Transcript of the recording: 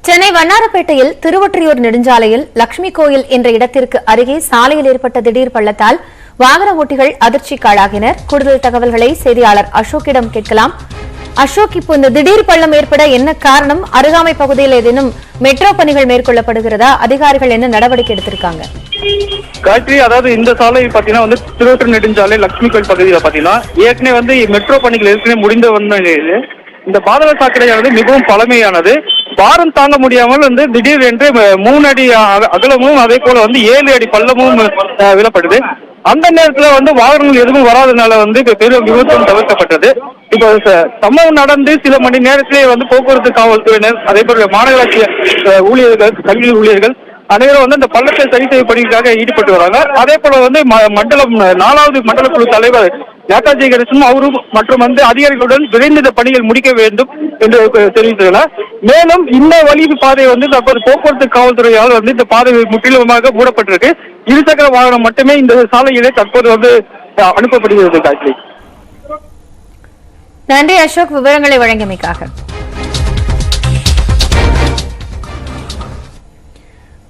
சென்னை வண்ணாரப்பேட்டையில் திருவொற்றியூர் நெடுஞ்சாலையில் லட்சுமி கோயில் என்ற இடத்திற்கு அருகே சாலையில் ஏற்பட்ட திடீர் பள்ளத்தால் வாகன ஓட்டிகள் அதிர்ச்சிக்காளாகினர். கூடுதல் தகவல்களை செய்தியாளர் அசோக்கிடம் கேட்கலாம். அசோக், இப்போ இந்த திடீர் பள்ளம் ஏற்பட என்ன காரணம்? அருகாமை பகுதியில் ஏதேனும் மெட்ரோ பணிகள் மேற்கொள்ளப்படுகிறதா? அதிகாரிகள் என்ன நடவடிக்கை எடுத்திருக்காங்க? காயத்ரி, அதாவது இந்த சாலை பாத்தீங்கன்னா திருவொற்றியூர் நெடுஞ்சாலை லட்சுமி கோயில் பகுதியில் பாத்தீங்கன்னா ஏற்கனவே மெட்ரோ பணிகள் ஏற்கனவே முடிந்து வந்த நிலையில் இந்த பாதாள சாக்கடையானது மிகவும் பழமையானது. பாரம் தாங்க முடியாமல் திடீர் என்று 3 அடி அகலமும் அதே போல 7 அடி பள்ளமும் விடப்படுது. அந்த நேரத்துல வாகனங்கள் எதுவும் வராதனால பெரும் விபத்தும் தவிர்க்கப்பட்டது. இப்போ சம்பவம் நடந்து சில மணி நேரத்திலே போக்குவரத்து காவல்துறையினர், அதே போல மாநகராட்சி ஊழியர்கள், கல்வி ஊழியர்கள் அனைவரும் இந்த பள்ளத்தை சரி செய்யும் பணிக்காக ஈடுபட்டு வராங்க. அதே போல மண்டலம் 4வது மண்டல குழு தலைவர் நேதாஜி கணேசனும் அவரும் மற்றும் அதிகாரிகளுடன் விரைந்து இந்த பணிகள் முடிக்க வேண்டும் என்று தெரிவித்துள்ளனர். மேலும் இந்த வழி பாதை தற்போது போக்குவரத்து காவல்துறையால் இந்த பாதை முற்றிலுமாக மூடப்பட்டிருக்கு. இருசக்கர வாகனம் மட்டுமே இந்த சாலையிலே தற்போது அனுப்பப்படுகிறது. நன்றி அசோக், விவரங்களை வழங்கியமைக்காக.